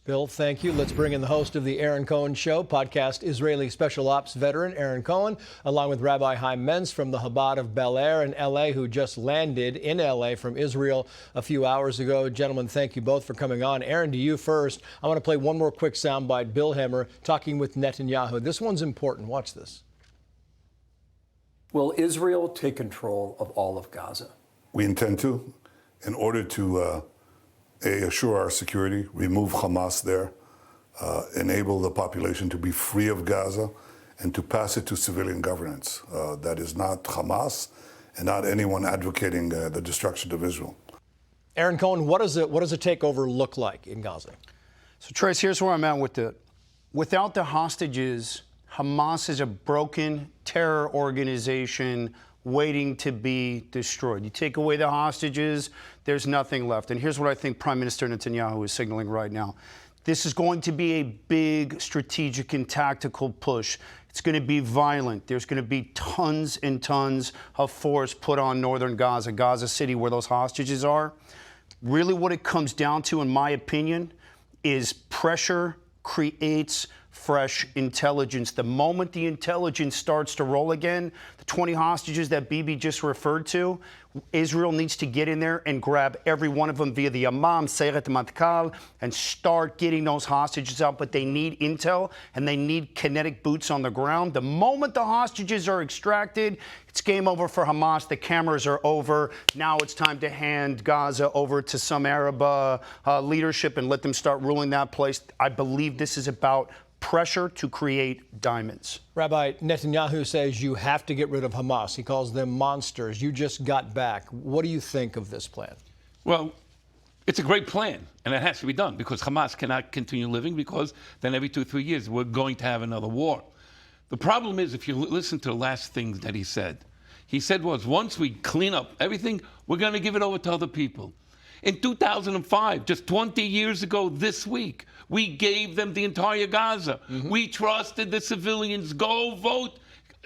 Bill, thank you. Let's bring in the host of the Aaron Cohen Show, podcast Israeli Special Ops veteran Aaron Cohen, along with Rabbi Chaim Menz from the Chabad of Bel Air in L.A., who just landed in L.A. from Israel a few hours ago. Gentlemen, thank you both for coming on. Aaron, to you first. I want to play one more quick soundbite. Bill Hemmer talking with Netanyahu. This one's important. Watch this. Will Israel take control of all of Gaza? We intend to, in order to assure our security, remove Hamas there, enable the population to be free of Gaza, and to pass it to civilian governance. That is not Hamas and not anyone advocating the destruction of Israel. Aaron Cohen, what does a takeover look like in Gaza? So, Trace, here's where I'm at with it. Without the hostages, Hamas is a broken terror organization waiting to be destroyed. You take away the hostages, there's nothing left. And here's what I think Prime Minister Netanyahu is signaling right now. This is going to be a big strategic and tactical push. It's going to be violent. There's going to be tons and tons of force put on northern Gaza, Gaza City, where those hostages are. Really what it comes down to, in my opinion, is pressure creates fresh intelligence. The moment the intelligence starts to roll again, the 20 hostages that Bibi just referred to, Israel needs to get in there and grab every one of them via the Amam, Seyret Matkal, and start getting those hostages out. But they need intel and they need kinetic boots on the ground. The moment the hostages are extracted, it's game over for Hamas. The cameras are over. Now it's time to hand Gaza over to some Arab leadership and let them start ruling that place. I believe this is about pressure to create diamonds. Rabbi, Netanyahu says you have to get rid of Hamas. He calls them monsters. You just got back. What do you think of this plan? Well, it's a great plan, and it has to be done because Hamas cannot continue living, because then every 2-3 years we're going to have another war. The problem is, if you listen to the last things that he said was, once we clean up everything, we're going to give it over to other people. In 2005, just 20 years ago this week, we gave them the entire Gaza. We trusted the civilians. Go vote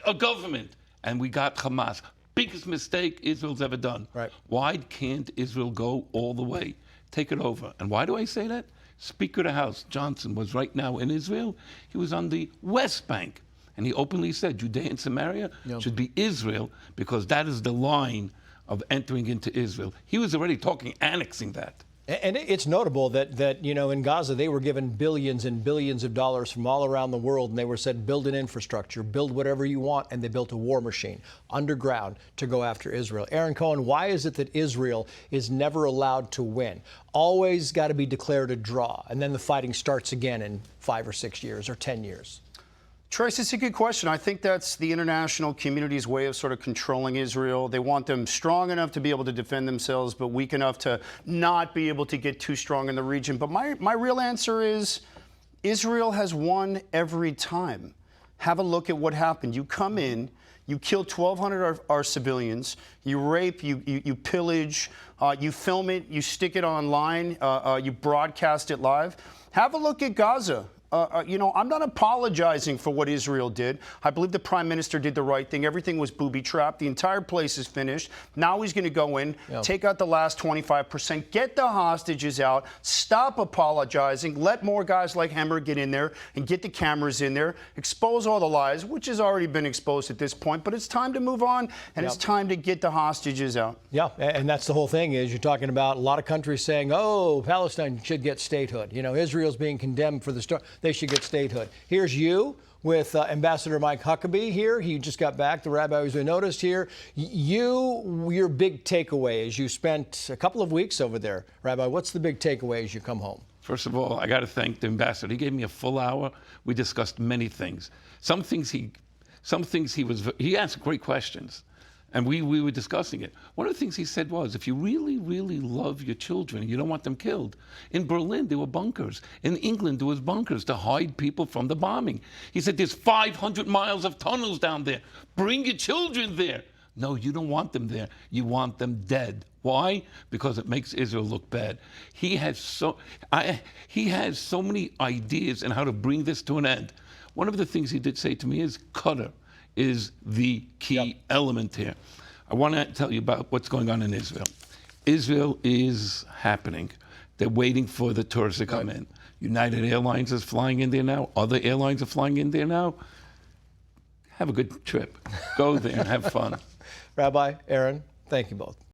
a government. And we got Hamas. Biggest mistake Israel's ever done. Right. Why can't Israel go all the way? Take it over. And why do I say that? Speaker of the House, Johnson, was right now in Israel. He was on the West Bank. And he openly said Judea and Samaria should be Israel, because that is the line of entering into Israel. He was already talking annexing that. And it's notable that in Gaza, they were given billions and billions of dollars from all around the world, and they were said, build an infrastructure, build whatever you want, and they built a war machine underground to go after Israel. Aaron Cohen, why is it that Israel is never allowed to win? Always got to be declared a draw, and then the fighting starts again in 5 or 6 years or 10 years. Trace, it's a good question. I think that's the international community's way of sort of controlling Israel. They want them strong enough to be able to defend themselves, but weak enough to not be able to get too strong in the region. But my real answer is Israel has won every time. Have a look at what happened. You come in, you kill 1,200 of our civilians, you rape, you pillage, you film it, you stick it online, you broadcast it live. Have a look at Gaza. I'm not apologizing for what Israel did. I believe the prime minister did the right thing. Everything was booby-trapped. The entire place is finished. Now he's going to go in, take out the last 25%, get the hostages out, stop apologizing, let more guys like Hemmer get in there and get the cameras in there, expose all the lies, which has already been exposed at this point. But it's time to move on, and it's time to get the hostages out. Yeah, and that's the whole thing, is you're talking about a lot of countries saying, oh, Palestine should get statehood. Israel's being condemned for the story. They should get statehood. Here's you with Ambassador Mike Huckabee here. He just got back, the rabbi who's been noticed here. Your big takeaway is you spent a couple of weeks over there. Rabbi, what's the big takeaway as you come home? First of all, I got to thank the ambassador. He gave me a full hour. We discussed many things. Some things he asked great questions. And we were discussing it. One of the things he said was, if you really, really love your children, you don't want them killed. In Berlin, there were bunkers. In England, there was bunkers to hide people from the bombing. He said, there's 500 miles of tunnels down there. Bring your children there. No, you don't want them there. You want them dead. Why? Because it makes Israel look bad. He has so many ideas on how to bring this to an end. One of the things he did say to me is, Qatar is the key element here. I want to tell you about what's going on in Israel. Israel is happening. They're waiting for the tourists to come in. United Airlines is flying in there now. Other airlines are flying in there now. Have a good trip. Go there and have fun. Rabbi, Aaron, thank you both.